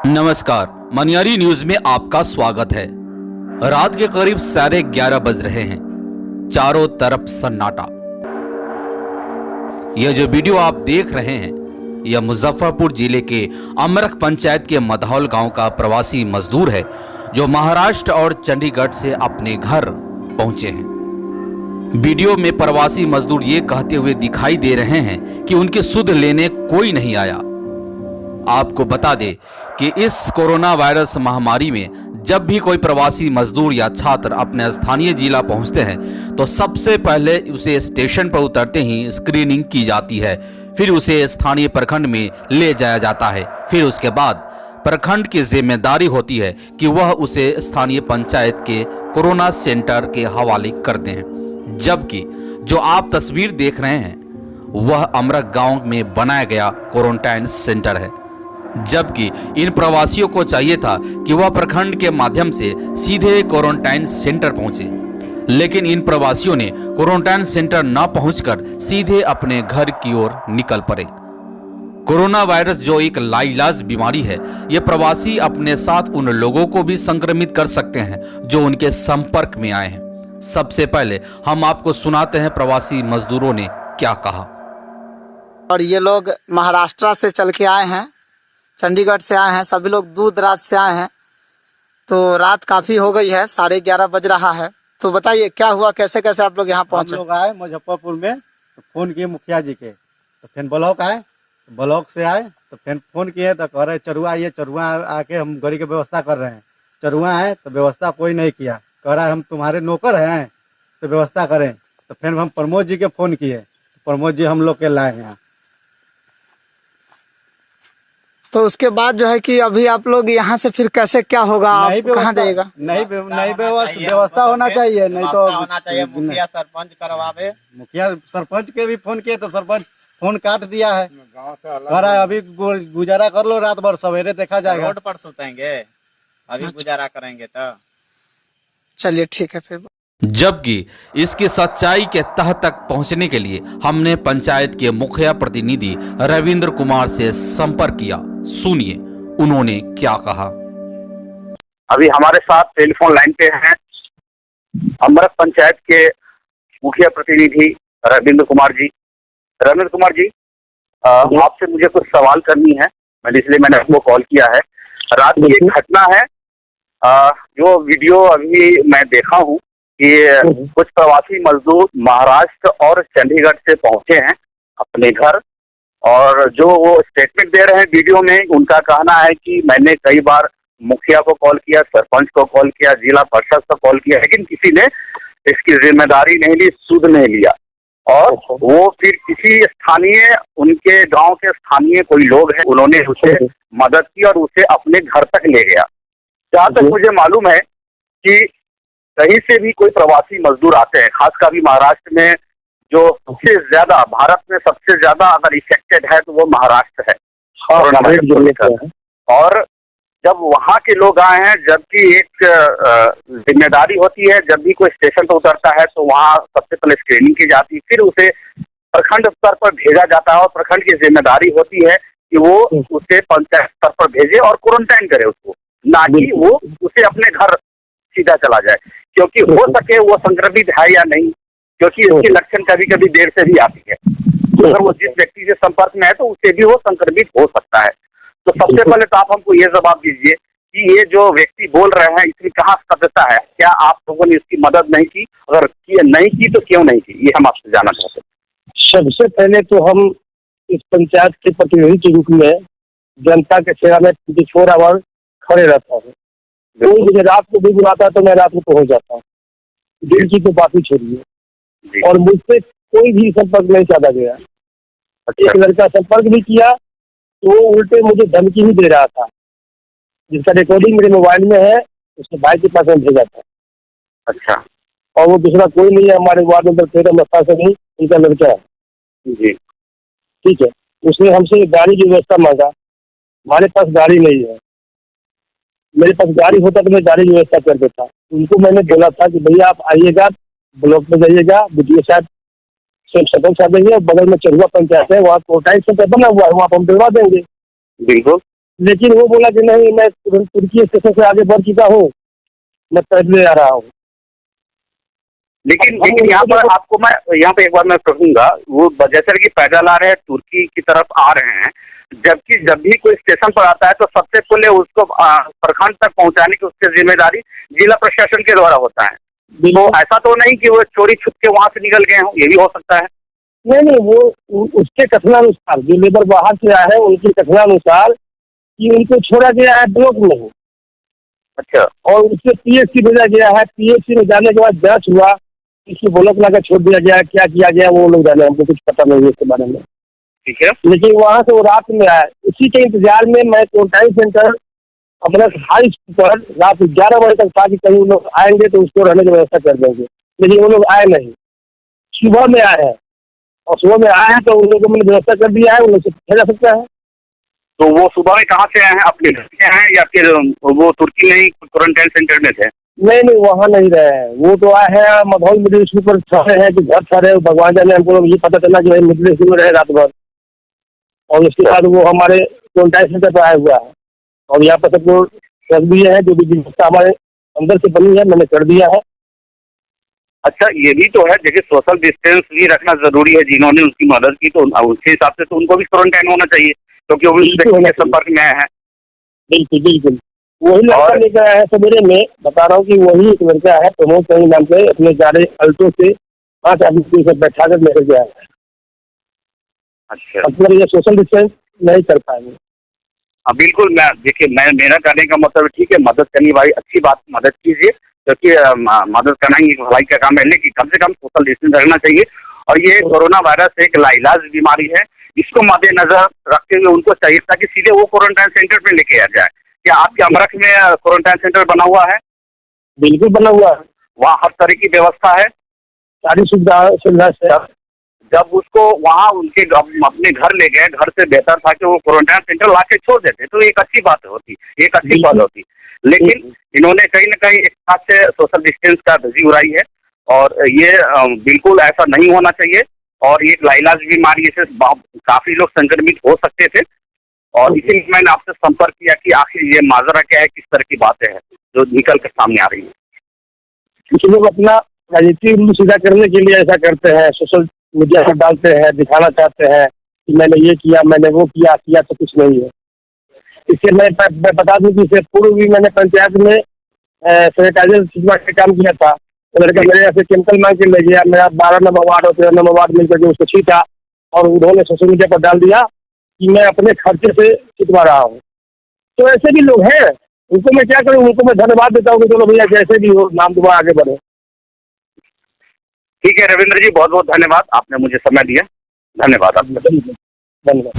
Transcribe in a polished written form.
नमस्कार, मनियारी न्यूज में आपका स्वागत है। रात के करीब 11:30 बज रहे हैं। चारों तरफ सन्नाटा। यह जो वीडियो आप देख रहे हैं यह मुजफ्फरपुर जिले के अमरख पंचायत के मधौल गांव का प्रवासी मजदूर है जो महाराष्ट्र और चंडीगढ़ से अपने घर पहुंचे हैं। वीडियो में प्रवासी मजदूर ये कहते हुए दिखाई दे रहे हैं कि उनकी सुध लेने कोई नहीं आया। आपको बता दें कि इस कोरोना वायरस महामारी में जब भी कोई प्रवासी मजदूर या छात्र अपने स्थानीय जिला पहुंचते हैं तो सबसे पहले उसे स्टेशन पर उतरते ही स्क्रीनिंग की जाती है, फिर उसे स्थानीय प्रखंड में ले जाया जाता है, फिर उसके बाद प्रखंड की जिम्मेदारी होती है कि वह उसे स्थानीय पंचायत के कोरोना सेंटर के हवाले कर दें। जबकि जो आप तस्वीर देख रहे हैं वह अमरख गांव में बनाया गया क्वारंटाइन सेंटर है, जबकि इन प्रवासियों को चाहिए था कि वह प्रखंड के माध्यम से सीधे क्वारंटाइन सेंटर पहुंचे, लेकिन इन प्रवासियों ने क्वारंटाइन सेंटर न पहुंचकर सीधे अपने घर की ओर निकल पड़े। कोरोना वायरस जो एक लाइलाज बीमारी है, ये प्रवासी अपने साथ उन लोगों को भी संक्रमित कर सकते हैं जो उनके संपर्क में आए हैं। सबसे पहले हम आपको सुनाते हैं प्रवासी मजदूरों ने क्या कहा। और ये लोग महाराष्ट्र से चल के आए हैं, चंडीगढ़ से आए हैं, सभी लोग दूर दराज से आए हैं। तो रात काफ़ी हो गई है, 11:30 बज रहा है। तो बताइए क्या हुआ, कैसे कैसे आप लोग यहाँ पहुँचे? हम लोग आए मुजफ्फरपुर में, तो फोन किए मुखिया जी के, तो फिर ब्लॉक आए, तो ब्लॉक से आए तो फिर फोन किए तो कह रहे चरुआ आइए, चरुआ आके हम गाड़ी की व्यवस्था कर रहे हैं। चरुआ आए तो व्यवस्था कोई नहीं किया, कह रहा है हम तुम्हारे नौकर हैं तो व्यवस्था करें। तो फिर हम प्रमोद जी के फोन किए, प्रमोद जी हम लोग के लाए यहाँ। तो उसके बाद जो है कि अभी आप लोग यहाँ से फिर कैसे क्या होगा, आप कहाँ जाएगा? नहीं व्यवस्था होना चाहिए, नहीं तो होना चाहिए। मुखिया सरपंच करवावे, मुखिया सरपंच के भी फोन किए तो सरपंच फोन काट दिया है, कह रहा है अभी गुजारा कर लो, रात भर सवेरे देखा जाएगा। रोड पर सुतेंगे, अभी गुजारा करेंगे तो चलिए ठीक है फिर। जबकि इसकी सच्चाई के तह तक पहुंचने के लिए हमने पंचायत के मुखिया प्रतिनिधि रविंद्र कुमार से संपर्क किया। सुनिए उन्होंने क्या कहा। अभी हमारे साथ टेलीफोन लाइन पे हैं अमरख पंचायत के मुखिया प्रतिनिधि रविंद्र कुमार जी। रविंद्र कुमार जी, आपसे मुझे कुछ सवाल करनी है, इसलिए मैंने आपको कॉल किया है। रात की एक घटना है, जो वीडियो अभी मैं देखा हूँ कि कुछ प्रवासी मजदूर महाराष्ट्र और चंडीगढ़ से पहुंचे हैं अपने घर, और जो वो स्टेटमेंट दे रहे हैं वीडियो में, उनका कहना है कि मैंने कई बार मुखिया को कॉल किया, सरपंच को कॉल किया, जिला परिषद को कॉल किया, लेकिन किसी ने इसकी जिम्मेदारी नहीं ली, सुध नहीं लिया। और वो फिर किसी स्थानीय, उनके गांव के स्थानीय कोई लोग हैं, उन्होंने उसे मदद की और उसे अपने घर तक ले गया। जहाँ तक मुझे मालूम है कि कहीं से भी कोई प्रवासी मजदूर आते हैं, खासकर भी महाराष्ट्र में जो सबसे ज्यादा, भारत में सबसे ज्यादा अगर इफेक्टेड है तो वो महाराष्ट्र है कोरोना वायरस को लेकर। और जब वहाँ के लोग आए हैं, जबकि एक जिम्मेदारी होती है, जब भी कोई स्टेशन पर उतरता है तो वहाँ सबसे पहले स्क्रीनिंग की जाती है, फिर उसे प्रखंड स्तर पर भेजा जाता है, और प्रखंड की जिम्मेदारी होती है कि वो उसे पंचायत स्तर पर भेजे और क्वारंटाइन करे उसको, ना कि वो उसे अपने घर सीधा चला जाए, क्योंकि हो सके वो संक्रमित है या नहीं, क्योंकि इसके लक्षण कभी कभी देर से भी आती है। तो अगर वो जिस व्यक्ति से संपर्क में है तो उससे भी वो संक्रमित हो सकता है। तो सबसे पहले तो आप हमको ये जवाब दीजिए कि ये जो व्यक्ति बोल रहे हैं इसमें कहाँ सत्यता है? क्या आप लोगों ने इसकी मदद नहीं की? अगर नहीं की तो क्यों नहीं की, ये हम आपसे जानना चाहते हैं। सबसे पहले तो हम इस पंचायत के प्रतिनिधि के रूप में जनता के सेवा में 24 आवर खड़े रहता हूँ। कोई मुझे रात को भी बुलाता है तो मैं रात को पहुंच जाता हूँ, दिन की तो बात ही छोड़िए। और मुझसे कोई भी संपर्क नहीं चाहता गया। एक लड़का संपर्क भी किया तो वो उल्टे मुझे धमकी भी दे रहा था, जिसका रिकॉर्डिंग मेरे मोबाइल में है, उसके भाई के पास में भेजा था। अच्छा। और वो दूसरा कोई नहीं है, हमारे वार्ड नंबर 13 मस्ता से नहीं, उनका लड़का है जी। ठीक है। उसने हमसे गाड़ी की व्यवस्था मांगा, हमारे पास गाड़ी नहीं है। मेरे पास गाड़ी होता तो मैं गाड़ी व्यवस्था कर देता। उनको मैंने बोला था कि भैया आप आइएगा, ब्लॉक में जाइएगा, बीडीओ साहब से सदन साहब देंगे, बगल में चरुआ पंचायत है, वहाँ कोटाई सेंटर बना हुआ है, वहाँ पर हम दिलवा देंगे। बिल्कुल। लेकिन वो बोला कि नहीं, मैं तुर्की स्टेशन से आगे बढ़ चुका हूँ, मैं पैदल आ रहा हूँ। लेकिन यहाँ पर आपको मैं यहाँ पे एक बार मैं कहूंगा, वो जैसे कि पैदल आ रहे हैं, तुर्की की तरफ आ रहे हैं, जबकि जब भी कोई स्टेशन पर आता है तो सबसे पहले उसको प्रखंड तक पहुंचाने की उसकी जिम्मेदारी जिला प्रशासन के द्वारा होता है। तो ऐसा तो नहीं कि वो चोरी छुप के वहां से निकल गए हों, ये भी हो सकता है। नहीं, वो उसके कथनानुसार, जो लेबर बाहर से आया है उनके कथनानुसार कि उनको छोड़ा गया है ब्लॉक में। अच्छा। और उससे पीएचसी भेजा गया है, पीएचसी में जाने के बाद जांच हुआ, इसको ब्लॉक लाकर छोड़ दिया गया, क्या किया गया वो लोग जाने, हमको कुछ पता नहीं है इसके बारे में। ठीक है। लेकिन वहां से वो रात में आया, इसी के इंतजार में मैं क्वारंटाइन सेंटर अपना हाई स्कूल पर रात 11 बजे तक था कि कहीं वो लोग आएंगे तो उसको रहने की व्यवस्था कर देंगे, लेकिन वो लोग आए नहीं। सुबह में आए हैं, और सुबह में आए हैं तो उन लोगों को मैंने व्यवस्था कर दिया है, उन लोग से पूछा जा सकता है। तो वो सुबह में कहाँ से आए हैं, अपने घर से आए हैं या फिर वो तुर्की में ही क्वारंटाइन सेंटर में थे? नहीं, वहाँ नहीं रहे हैं, वो तो आए हैं मधौल मिडिल स्कूल पर ठहरे हैं कि घर ठहरे, भगवान जाने, हमको ये पता चला कि भाई मिडिल स्कूल में रहे रात भर, और उसके बाद वो हमारे क्वारंटाइन सेंटर पर आया हुआ है। और यहाँ पर सबको रख दिए हैं, जो भी व्यवस्था हमारे अंदर से बनी है मैंने कर दिया है। अच्छा, ये भी तो है, देखिए सोशल डिस्टेंस भी रखना जरूरी है। जिन्होंने उसकी मदद की तो उसके हिसाब से तो उनको भी क्वारंटाइन होना चाहिए, क्योंकि वो भी व्यक्ति के संपर्क में आए हैं। बिल्कुल बिल्कुल, वही लड़का लेकर आया है सवेरे में, बता रहा हूँ कि वही एक लड़का है प्रमोद सिंह नाम से, अपने गाड़ी अल्टो से 5 आदमी को बैठा कर लेकर गया है। अच्छा, मतलब ये सोशल डिस्टेंस नहीं कर पाएंगे। हाँ बिल्कुल। देखिए मेरा कहने का मतलब ठीक है, मदद करनी भाई अच्छी बात, मदद कीजिए, क्योंकि मदद करना ही भलाई का काम है, लेकिन कम से कम सोशल डिस्टेंस रखना चाहिए। और ये कोरोना वायरस एक लाइलाज बीमारी है, इसको मद्देनजर रखते हुए उनको चाहिए था कि सीधे वो क्वारंटाइन सेंटर पे लेके आ जाए। क्या आपके अमरख में क्वारंटाइन सेंटर बना हुआ है? बिल्कुल बना हुआ है, वहाँ हर तरह की व्यवस्था है, सारी सुविधा से। जब उसको वहाँ उनके अपने घर ले गए, घर से बेहतर था कि वो क्वारंटाइन सेंटर ला के छोड़ देते, तो एक अच्छी बात होती, एक अच्छी बात होती। लेकिन इन्होंने कहीं ना कहीं एक हाथ से सोशल डिस्टेंस का धज्जी उड़ाई है, और ये बिल्कुल ऐसा नहीं होना चाहिए। और ये लाइलाज बीमारी से काफी लोग संक्रमित हो सकते थे, और इसीलिए मैंने आपसे संपर्क किया कि आखिर ये माजरा क्या है, किस तरह की बातें हैं जो निकल कर सामने आ रही है। कुछ लोग अपना राजनीतिक रूल सीधा करने के लिए ऐसा करते हैं, सोशल मीडिया पर डालते हैं, दिखाना चाहते हैं कि मैंने ये किया, मैंने वो किया तो कुछ नहीं है। इससे मैं बता दूं कि इससे पूर्व भी मैंने पंचायत में सैनिटाइजर छिड़कवा के काम किया था। तो लड़का मेरे यहाँ से केमिकल मांग के ले गया, मेरा 12 नंबर वार्ड और 13 नंबर वार्ड मिलकर के उसको छीटा, और उन्होंने सोशल मीडिया पर डाल दिया कि मैं अपने खर्चे से छिटवा रहा हूँ। तो ऐसे भी लोग हैं, उनको मैं क्या करूँ, उनको मैं धन्यवाद देता हूँ कि चलो भैया जैसे भी हो नाम दुआ आगे बढ़े। ठीक है रविंद्र जी, बहुत बहुत धन्यवाद, आपने मुझे समय दिया, धन्यवाद आपका। धन्यवाद।